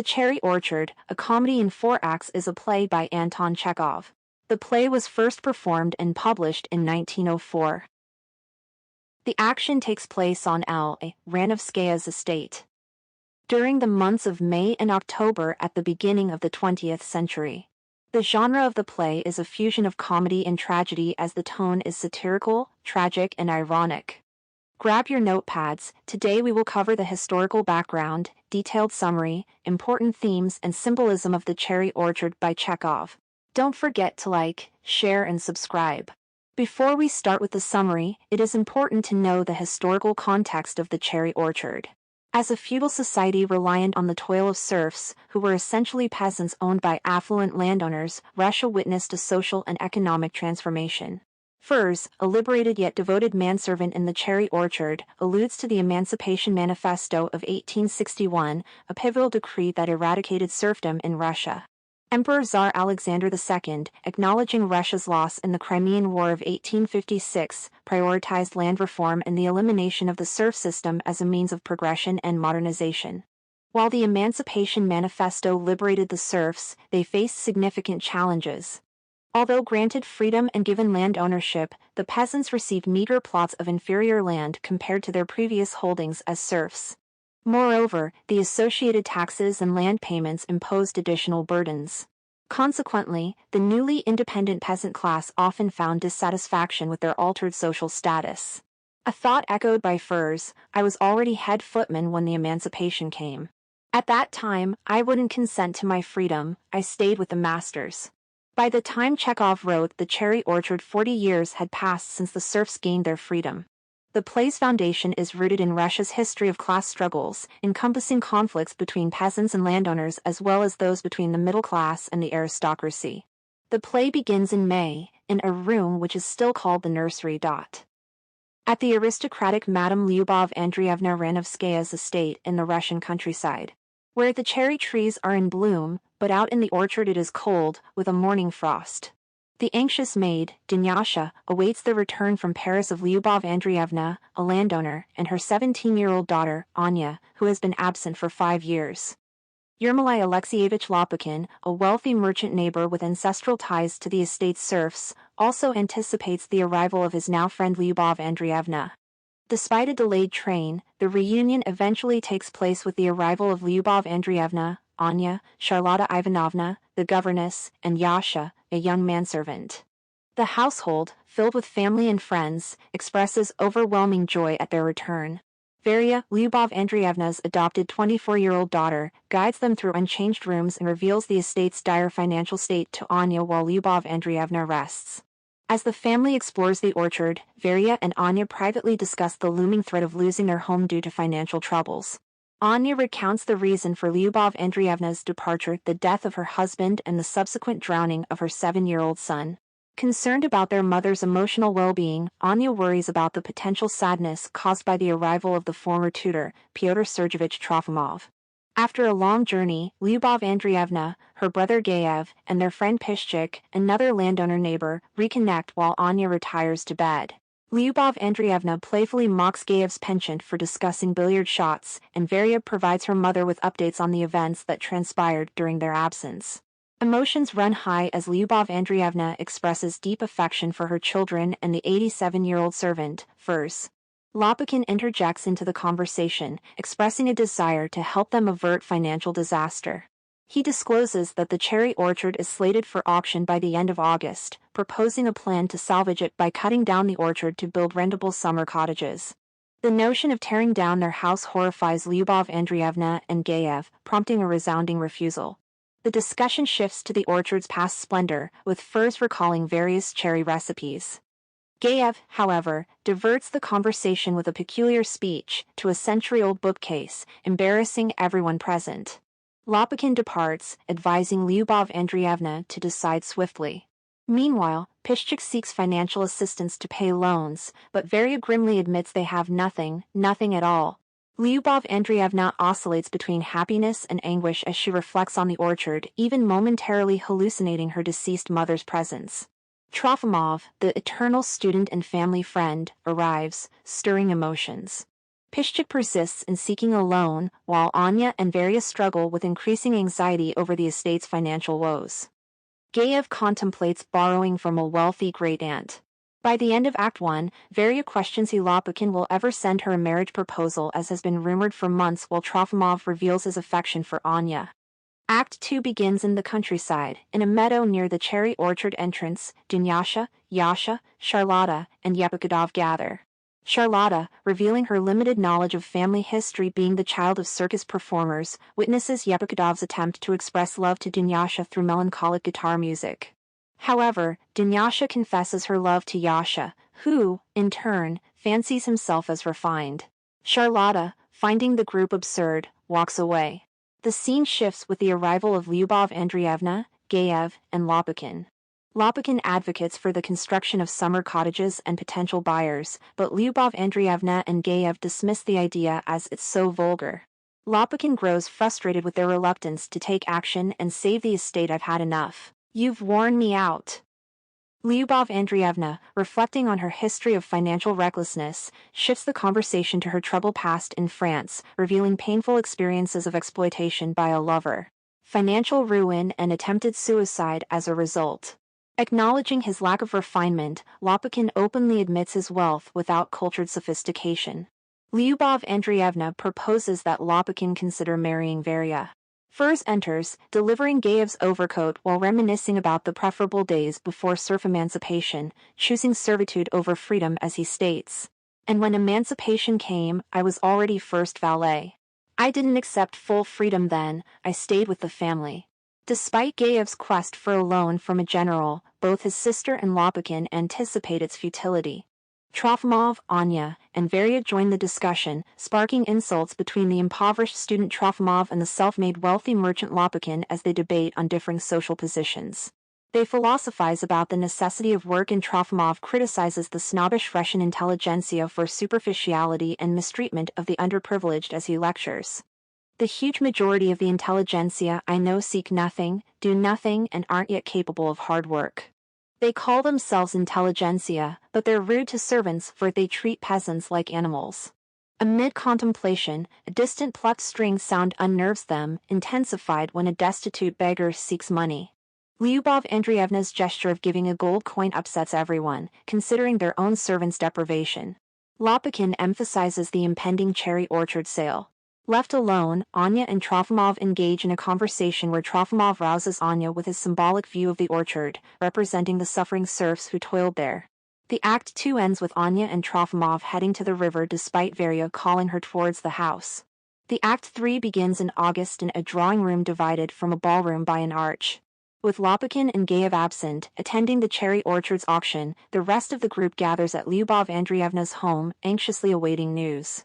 The Cherry Orchard, a comedy in 4 acts, is a play by Anton Chekhov. The play was first performed and published in 1904. The action takes place on L.A. Ranovskaya's estate during the months of May and October at the beginning of the 20th century. The genre of the play is a fusion of comedy and tragedy, as the tone is satirical, tragic, and ironic. Grab your notepads. Today we will cover the historical background, detailed summary, important themes, and symbolism of The Cherry Orchard by Chekhov. Don't forget to like, share, and subscribe. Before we start with the summary, it is important to know the historical context of The Cherry Orchard. As a feudal society reliant on the toil of serfs, who were essentially peasants owned by affluent landowners, Russia witnessed a social and economic transformation. Furs, a liberated yet devoted manservant in The Cherry Orchard, alludes to the Emancipation Manifesto of 1861, a pivotal decree that eradicated serfdom in Russia. Emperor Tsar Alexander II, acknowledging Russia's loss in the Crimean War of 1856, prioritized land reform and the elimination of the serf system as a means of progression and modernization. While the Emancipation Manifesto liberated the serfs, they faced significant challenges. Although granted freedom and given land ownership, the peasants received meager plots of inferior land compared to their previous holdings as serfs. Moreover, the associated taxes and land payments imposed additional burdens. Consequently, the newly independent peasant class often found dissatisfaction with their altered social status. A thought echoed by Furs: "I was already head footman when the emancipation came. At that time, I wouldn't consent to my freedom, I stayed with the masters." By the time Chekhov wrote The Cherry Orchard, 40 years had passed since the serfs gained their freedom. The play's foundation is rooted in Russia's history of class struggles, encompassing conflicts between peasants and landowners as well as those between the middle class and the aristocracy. The play begins in May, in a room which is still called the nursery. At the aristocratic Madame Lyubov Andreevna Ranovskaya's estate in the Russian countryside, where the cherry trees are in bloom, but out in the orchard it is cold, with a morning frost. The anxious maid, Dunyasha, awaits the return from Paris of Lyubov Andreevna, a landowner, and her 17-year-old daughter, Anya, who has been absent for 5 years. Yermolai Alexeyevich Lopukhin, a wealthy merchant neighbor with ancestral ties to the estate's serfs, also anticipates the arrival of his now friend Lyubov Andreevna. Despite a delayed train, the reunion eventually takes place with the arrival of Lyubov Andreevna, Anya, Charlotta Ivanovna, the governess, and Yasha, a young manservant. The household, filled with family and friends, expresses overwhelming joy at their return. Varia, Lyubov Andreevna's adopted 24-year-old daughter, guides them through unchanged rooms and reveals the estate's dire financial state to Anya while Lyubov Andreevna rests. As the family explores the orchard, Varia and Anya privately discuss the looming threat of losing their home due to financial troubles. Anya recounts the reason for Lyubov Andreevna's departure: the death of her husband and the subsequent drowning of her 7-year-old son. Concerned about their mother's emotional well-being, Anya worries about the potential sadness caused by the arrival of the former tutor, Pyotr Sergeyevich Trofimov. After a long journey, Lyubov Andreevna, her brother Gayev, and their friend Pishchik, another landowner neighbor, reconnect while Anya retires to bed. Lyubov Andreevna playfully mocks Gayev's penchant for discussing billiard shots, and Varia provides her mother with updates on the events that transpired during their absence. Emotions run high as Lyubov Andreevna expresses deep affection for her children and the 87-year-old servant, Furs. Lopukhin interjects into the conversation, expressing a desire to help them avert financial disaster. He discloses that the cherry orchard is slated for auction by the end of August, proposing a plan to salvage it by cutting down the orchard to build rentable summer cottages. The notion of tearing down their house horrifies Lyubov Andreevna and Gayev, prompting a resounding refusal. The discussion shifts to the orchard's past splendor, with Furs recalling various cherry recipes. Gayev, however, diverts the conversation with a peculiar speech to a century-old bookcase, embarrassing everyone present. Lopukhin departs, advising Lyubov Andreevna to decide swiftly. Meanwhile, Pishchik seeks financial assistance to pay loans, but Varia grimly admits they have nothing at all. Lyubov Andreevna oscillates between happiness and anguish as she reflects on the orchard, even momentarily hallucinating her deceased mother's presence. Trofimov, the eternal student and family friend, arrives, stirring emotions. Pishchik persists in seeking a loan, while Anya and Varya struggle with increasing anxiety over the estate's financial woes. Gayev contemplates borrowing from a wealthy great-aunt. By the end of Act 1, Varya questions if Lopukhin will ever send her a marriage proposal, as has been rumored for months, while Trofimov reveals his affection for Anya. Act 2 begins in the countryside, in a meadow near the cherry orchard entrance. Dunyasha, Yasha, Charlotta, and Yepikhodov gather. Charlotta, revealing her limited knowledge of family history being the child of circus performers, witnesses Yepikhodov's attempt to express love to Dunyasha through melancholic guitar music. However, Dunyasha confesses her love to Yasha, who, in turn, fancies himself as refined. Charlotta, finding the group absurd, walks away. The scene shifts with the arrival of Lyubov Andreevna, Gayev, and Lopukhin. Lopukhin advocates for the construction of summer cottages and potential buyers, but Lyubov Andreevna and Gayev dismiss the idea as it's so vulgar. Lopukhin grows frustrated with their reluctance to take action and save the estate. "I've had enough. You've worn me out." Lyubov Andreevna, reflecting on her history of financial recklessness, shifts the conversation to her troubled past in France, revealing painful experiences of exploitation by a lover, financial ruin, and attempted suicide as a result. Acknowledging his lack of refinement, Lopukhin openly admits his wealth without cultured sophistication. Lyubov Andreevna proposes that Lopukhin consider marrying Varya. Furs enters, delivering Gayev's overcoat while reminiscing about the preferable days before serf emancipation, choosing servitude over freedom, as he states. "And when emancipation came, I was already first valet. I didn't accept full freedom then, I stayed with the family." Despite Gayev's quest for a loan from a general, both his sister and Lopukhin anticipate its futility. Trofimov, Anya, and Varya join the discussion, sparking insults between the impoverished student Trofimov and the self-made wealthy merchant Lopukhin as they debate on differing social positions. They philosophize about the necessity of work, and Trofimov criticizes the snobbish Russian intelligentsia for superficiality and mistreatment of the underprivileged as he lectures. "The huge majority of the intelligentsia I know seek nothing, do nothing, and aren't yet capable of hard work. They call themselves intelligentsia, but they're rude to servants, for they treat peasants like animals." Amid contemplation, a distant plucked string sound unnerves them, intensified when a destitute beggar seeks money. Lyubov Andreevna's gesture of giving a gold coin upsets everyone, considering their own servants' deprivation. Lopukhin emphasizes the impending cherry orchard sale. Left alone, Anya and Trofimov engage in a conversation where Trofimov rouses Anya with his symbolic view of the orchard, representing the suffering serfs who toiled there. The Act 2 ends with Anya and Trofimov heading to the river despite Varya calling her towards the house. The Act 3 begins in August in a drawing room divided from a ballroom by an arch. With Lopukhin and Gayev absent, attending the cherry orchard's auction, the rest of the group gathers at Lyubov Andreevna's home, anxiously awaiting news.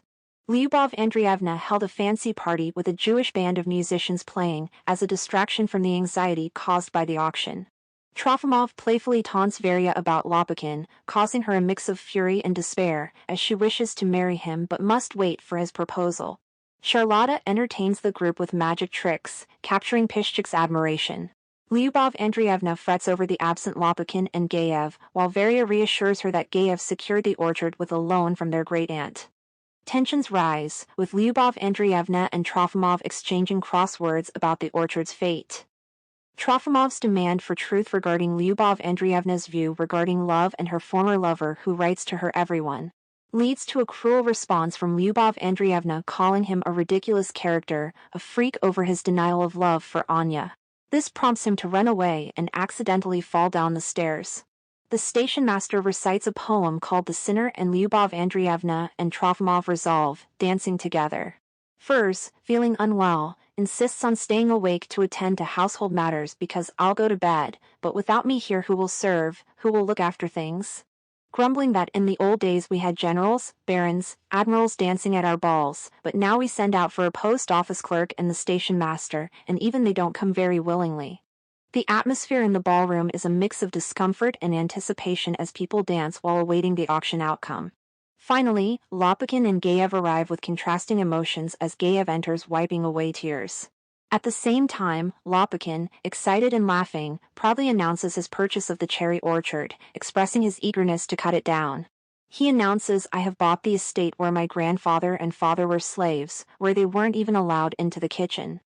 Lyubov Andreevna held a fancy party with a Jewish band of musicians playing, as a distraction from the anxiety caused by the auction. Trofimov playfully taunts Varya about Lopukhin, causing her a mix of fury and despair, as she wishes to marry him but must wait for his proposal. Charlotta entertains the group with magic tricks, capturing Pishchik's admiration. Lyubov Andreevna frets over the absent Lopukhin and Gayev, while Varya reassures her that Gayev secured the orchard with a loan from their great-aunt. Tensions rise, with Lyubov Andreevna and Trofimov exchanging crosswords about the orchard's fate. Trofimov's demand for truth regarding Lyubov Andreevna's view regarding love and her former lover, who writes to her everyone, leads to a cruel response from Lyubov Andreevna, calling him a ridiculous character, a freak, over his denial of love for Anya. This prompts him to run away and accidentally fall down the stairs. The station master recites a poem called The Sinner, and Lyubov Andreevna and Trofimov resolve, dancing together. Furs, feeling unwell, insists on staying awake to attend to household matters because "I'll go to bed, but without me here who will serve, who will look after things?" Grumbling that in the old days we had generals, barons, admirals dancing at our balls, but now we send out for a post office clerk and the station master, and even they don't come very willingly. The atmosphere in the ballroom is a mix of discomfort and anticipation as people dance while awaiting the auction outcome. Finally, Lopukhin and Gayev arrive with contrasting emotions as Gayev enters wiping away tears. At the same time, Lopukhin, excited and laughing, proudly announces his purchase of the cherry orchard, expressing his eagerness to cut it down. He announces, "I have bought the estate where my grandfather and father were slaves, where they weren't even allowed into the kitchen."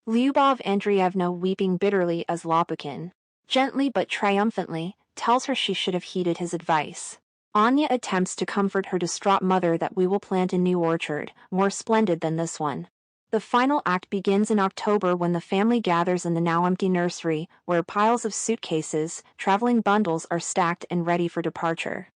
Lyubov Andreevna, weeping bitterly as Lopukhin, gently but triumphantly, tells her she should have heeded his advice. Anya attempts to comfort her distraught mother that we will plant a new orchard, more splendid than this one. The final act begins in October when the family gathers in the now empty nursery, where piles of suitcases, traveling bundles are stacked and ready for departure.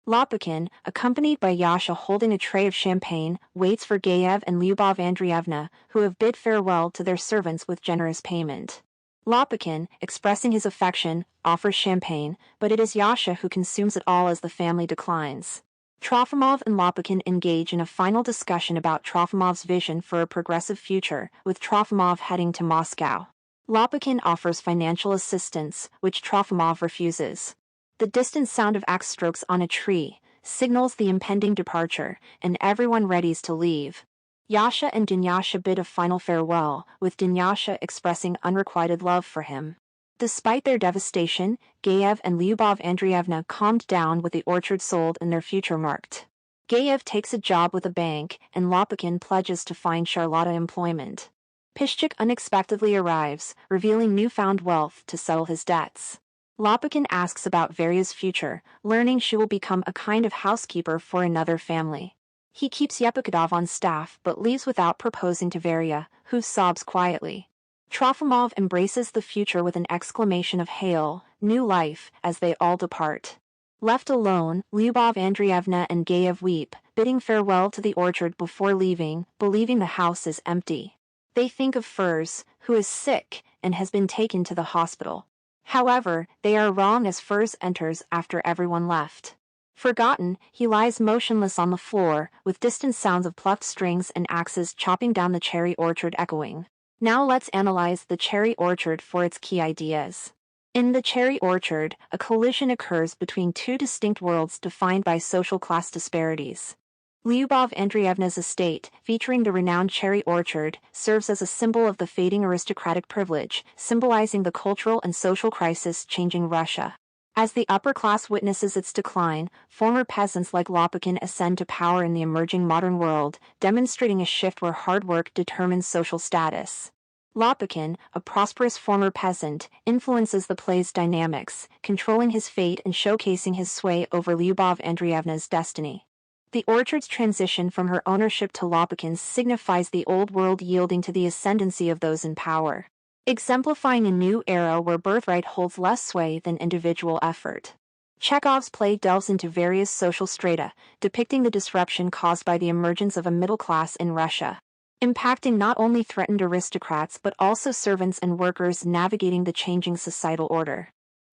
Lopukhin, accompanied by Yasha holding a tray of champagne, waits for Gayev and Lyubov Andreevna, who have bid farewell to their servants with generous payment. Lopukhin, expressing his affection, offers champagne, but it is Yasha who consumes it all as the family declines. Trofimov and Lopukhin engage in a final discussion about Trofimov's vision for a progressive future, with Trofimov heading to Moscow. Lopukhin offers financial assistance, which Trofimov refuses. The distant sound of axe strokes on a tree signals the impending departure, and everyone readies to leave. Yasha and Dunyasha bid a final farewell, with Dunyasha expressing unrequited love for him. Despite their devastation, Gayev and Lyubov Andreevna calmed down with the orchard sold and their future marked. Gayev takes a job with a bank, and Lopukhin pledges to find Charlotta employment. Pishchik unexpectedly arrives, revealing newfound wealth to settle his debts. Lopukhin asks about Varia's future, learning she will become a kind of housekeeper for another family. He keeps Yepikadov on staff but leaves without proposing to Varia, who sobs quietly. Trofimov embraces the future with an exclamation of hail, new life, as they all depart. Left alone, Lyubov Andreevna and Gayev weep, bidding farewell to the orchard before leaving, believing the house is empty. They think of Furs, who is sick, and has been taken to the hospital. However, they are wrong as Furs enters after everyone left. Forgotten, he lies motionless on the floor, with distant sounds of plucked strings and axes chopping down the cherry orchard echoing. Now let's analyze the cherry orchard for its key ideas. In the cherry orchard, a collision occurs between two distinct worlds defined by social class disparities. Lyubov Andreevna's estate, featuring the renowned cherry orchard, serves as a symbol of the fading aristocratic privilege, symbolizing the cultural and social crisis changing Russia. As the upper class witnesses its decline, former peasants like Lopukhin ascend to power in the emerging modern world, demonstrating a shift where hard work determines social status. Lopukhin, a prosperous former peasant, influences the play's dynamics, controlling his fate and showcasing his sway over Lyubov Andreevna's destiny. The orchard's transition from her ownership to Lopukhin's signifies the old world yielding to the ascendancy of those in power, exemplifying a new era where birthright holds less sway than individual effort. Chekhov's play delves into various social strata, depicting the disruption caused by the emergence of a middle class in Russia, impacting not only threatened aristocrats but also servants and workers navigating the changing societal order.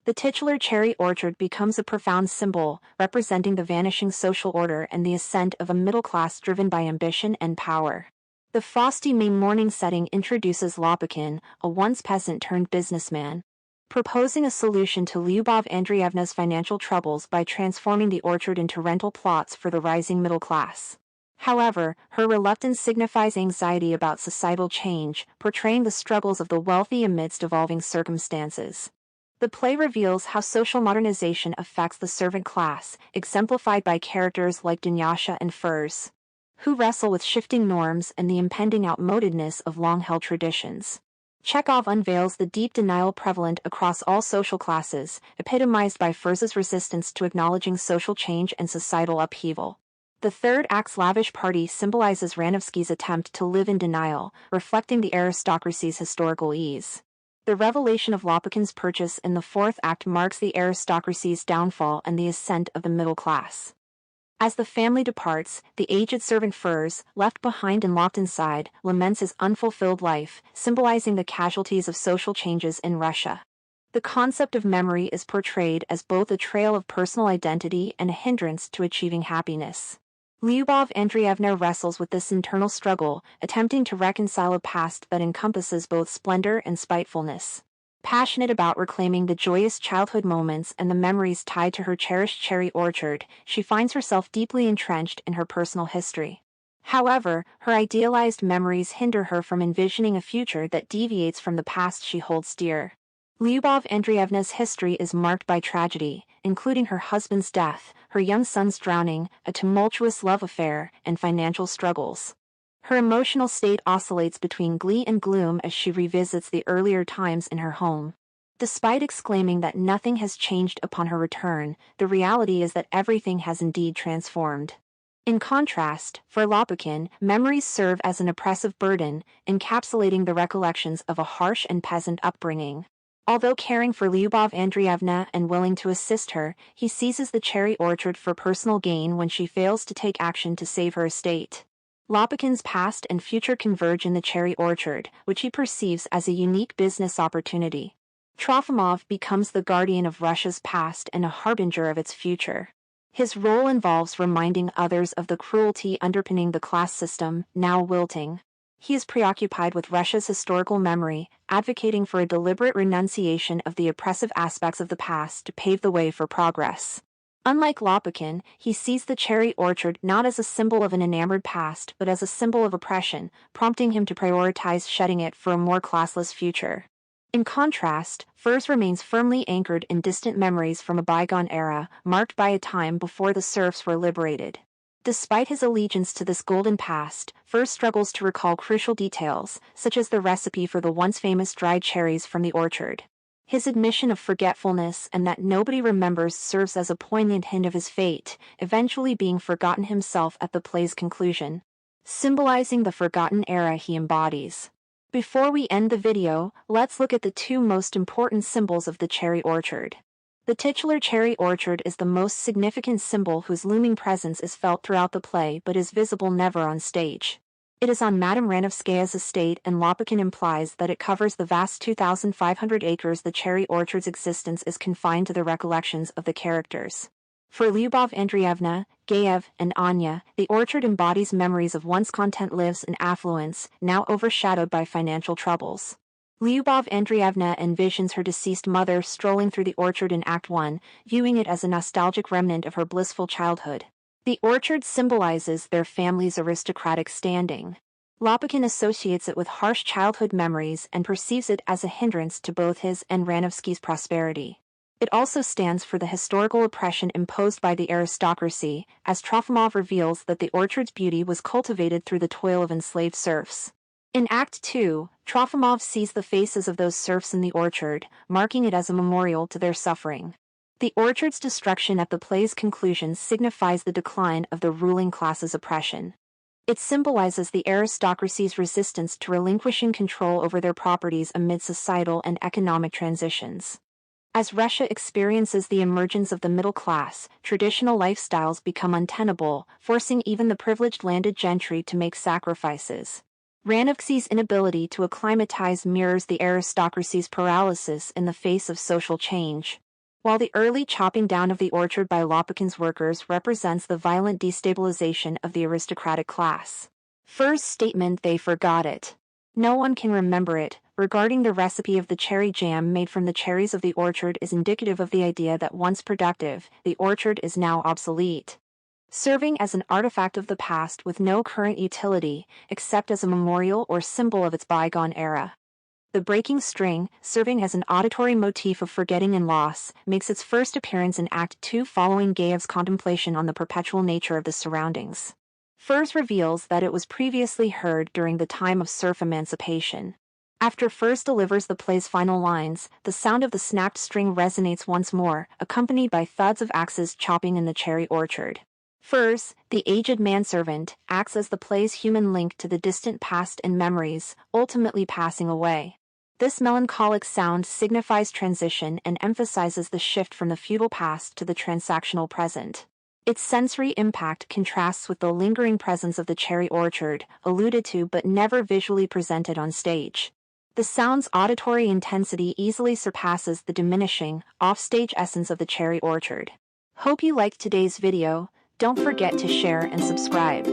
The titular cherry orchard becomes a profound symbol, representing the vanishing social order and the ascent of a middle class driven by ambition and power. The frosty May morning setting introduces Lopukhin, a once peasant turned businessman, proposing a solution to Lyubov Andreevna's financial troubles by transforming the orchard into rental plots for the rising middle class. However, her reluctance signifies anxiety about societal change, portraying the struggles of the wealthy amidst evolving circumstances. The play reveals how social modernization affects the servant class, exemplified by characters like Dunyasha and Furs, who wrestle with shifting norms and the impending outmodedness of long-held traditions. Chekhov unveils the deep denial prevalent across all social classes, epitomized by Furs's resistance to acknowledging social change and societal upheaval. The third act's lavish party symbolizes Ranovsky's attempt to live in denial, reflecting the aristocracy's historical ease. The revelation of Lopukhin's purchase in the fourth act marks the aristocracy's downfall and the ascent of the middle class. As the family departs, the aged servant Furs, left behind and locked inside, laments his unfulfilled life, symbolizing the casualties of social changes in Russia. The concept of memory is portrayed as both a trail of personal identity and a hindrance to achieving happiness. Lyubov Andreevna wrestles with this internal struggle, attempting to reconcile a past that encompasses both splendor and spitefulness. Passionate about reclaiming the joyous childhood moments and the memories tied to her cherished cherry orchard, she finds herself deeply entrenched in her personal history. However, her idealized memories hinder her from envisioning a future that deviates from the past she holds dear. Lyubov Andreevna's history is marked by tragedy, including her husband's death, her young son's drowning, a tumultuous love affair, and financial struggles. Her emotional state oscillates between glee and gloom as she revisits the earlier times in her home. Despite exclaiming that nothing has changed upon her return, the reality is that everything has indeed transformed. In contrast, for Lopukhin, memories serve as an oppressive burden, encapsulating the recollections of a harsh and peasant upbringing. Although caring for Lyubov Andreevna and willing to assist her, he seizes the cherry orchard for personal gain when she fails to take action to save her estate. Lopukhin's past and future converge in the cherry orchard, which he perceives as a unique business opportunity. Trofimov becomes the guardian of Russia's past and a harbinger of its future. His role involves reminding others of the cruelty underpinning the class system, now wilting. He is preoccupied with Russia's historical memory, advocating for a deliberate renunciation of the oppressive aspects of the past to pave the way for progress. Unlike Lopukhin, he sees the cherry orchard not as a symbol of an enamored past but as a symbol of oppression, prompting him to prioritize shedding it for a more classless future. In contrast, Furs remains firmly anchored in distant memories from a bygone era, marked by a time before the serfs were liberated. Despite his allegiance to this golden past, Furs struggles to recall crucial details, such as the recipe for the once famous dried cherries from the orchard. His admission of forgetfulness and that nobody remembers serves as a poignant hint of his fate, eventually being forgotten himself at the play's conclusion, symbolizing the forgotten era he embodies. Before we end the video, let's look at the two most important symbols of the cherry orchard. The titular cherry orchard is the most significant symbol whose looming presence is felt throughout the play but is visible never on stage. It is on Madame Ranovskaya's estate, and Lopukhin implies that it covers the vast 2,500 acres. The cherry orchard's existence is confined to the recollections of the characters. For Lyubov Andreevna, Gaev, and Anya, the orchard embodies memories of once content lives in affluence, now overshadowed by financial troubles. Lyubov Andreevna envisions her deceased mother strolling through the orchard in Act 1, viewing it as a nostalgic remnant of her blissful childhood. The orchard symbolizes their family's aristocratic standing. Lopukhin associates it with harsh childhood memories and perceives it as a hindrance to both his and Ranovsky's prosperity. It also stands for the historical oppression imposed by the aristocracy, as Trofimov reveals that the orchard's beauty was cultivated through the toil of enslaved serfs. In Act 2, Trofimov sees the faces of those serfs in the orchard, marking it as a memorial to their suffering. The orchard's destruction at the play's conclusion signifies the decline of the ruling class's oppression. It symbolizes the aristocracy's resistance to relinquishing control over their properties amid societal and economic transitions. As Russia experiences the emergence of the middle class, traditional lifestyles become untenable, forcing even the privileged landed gentry to make sacrifices. Ranovsky's inability to acclimatize mirrors the aristocracy's paralysis in the face of social change. While the early chopping down of the orchard by Lopukhin's workers represents the violent destabilization of the aristocratic class. Furs' statement "they forgot it. No one can remember it," regarding the recipe of the cherry jam made from the cherries of the orchard is indicative of the idea that once productive, the orchard is now obsolete. Serving as an artifact of the past with no current utility, except as a memorial or symbol of its bygone era. The breaking string, serving as an auditory motif of forgetting and loss, makes its first appearance in Act 2 following Gaev's contemplation on the perpetual nature of the surroundings. Furs reveals that it was previously heard during the time of serf emancipation. After Furs delivers the play's final lines, the sound of the snapped string resonates once more, accompanied by thuds of axes chopping in the cherry orchard. Furs, the aged manservant, acts as the play's human link to the distant past and memories, ultimately passing away. This melancholic sound signifies transition and emphasizes the shift from the feudal past to the transactional present. Its sensory impact contrasts with the lingering presence of the cherry orchard, alluded to but never visually presented on stage. The sound's auditory intensity easily surpasses the diminishing, offstage essence of the cherry orchard. Hope you liked today's video. Don't forget to share and subscribe.